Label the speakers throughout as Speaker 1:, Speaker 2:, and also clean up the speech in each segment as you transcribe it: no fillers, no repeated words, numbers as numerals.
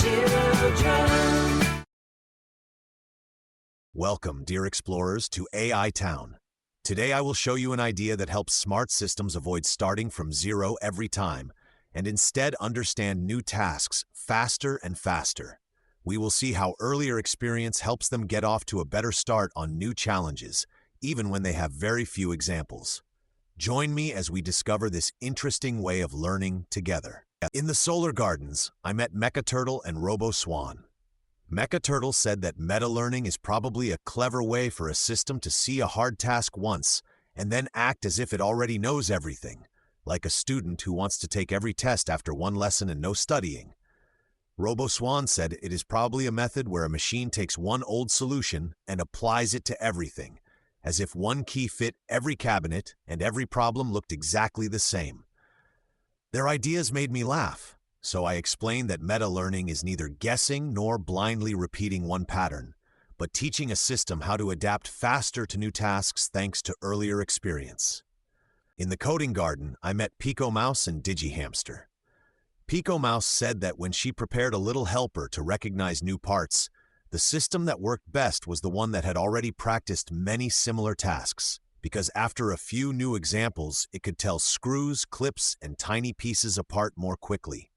Speaker 1: children.
Speaker 2: Welcome, dear explorers, to AI Town. Today I will show you an idea that helps smart systems avoid starting from zero every time and instead understand new tasks faster and faster. We will see how earlier experience helps them get off to a better start on new challenges, even when they have very few examples. Join me as we discover this interesting way of learning together. In the Solar Gardens, I met Mecha-Turtle and RoboSwan. Mecha-Turtle said that meta-learning is probably a clever way for a system to see a hard task once and then act as if it already knows everything, like a student who wants to take every test after one lesson and no studying. RoboSwan said it is probably a method where a machine takes one old solution and applies it to everything, as if one key fit every cabinet and every problem looked exactly the same. Their ideas made me laugh, so I explained that meta-learning is neither guessing nor blindly repeating one pattern, but teaching a system how to adapt faster to new tasks thanks to earlier experience. In the coding garden, I met Pico Mouse and DigiHamster. Pico Mouse said that when she prepared a little helper to recognize new parts, the system that worked best was the one that had already practiced many similar tasks, because after a few new examples, it could tell screws, clips, and tiny pieces apart more quickly.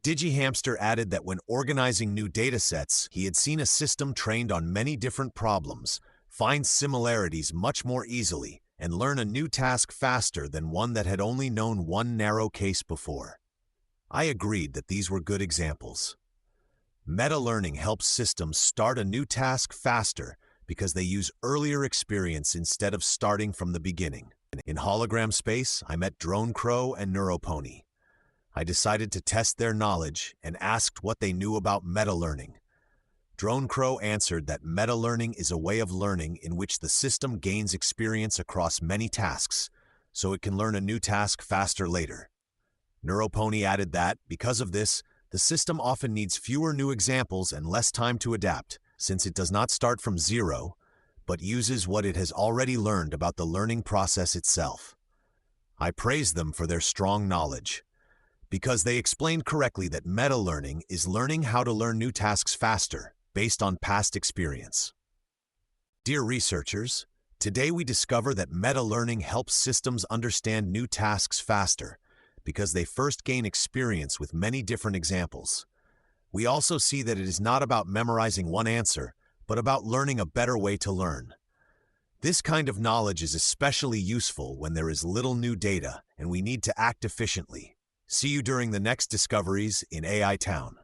Speaker 2: DigiHamster added that when organizing new datasets, he had seen a system trained on many different problems find similarities much more easily and learn a new task faster than one that had only known one narrow case before. I agreed that these were good examples. Meta-learning helps systems start a new task faster because they use earlier experience instead of starting from the beginning. In hologram space, I met Drone Crow and Neuropony. I decided to test their knowledge and asked what they knew about meta-learning. Drone Crow answered that meta-learning is a way of learning in which the system gains experience across many tasks, so it can learn a new task faster later. Neuropony added that, because of this, the system often needs fewer new examples and less time to adapt, since it does not start from zero, but uses what it has already learned about the learning process itself. I praised them for their strong knowledge, because they explained correctly that meta-learning is learning how to learn new tasks faster, based on past experience. Dear researchers, today we discover that meta-learning helps systems understand new tasks faster, because they first gain experience with many different examples. We also see that it is not about memorizing one answer, but about learning a better way to learn. This kind of knowledge is especially useful when there is little new data and we need to act efficiently. See you during the next discoveries in AI Town.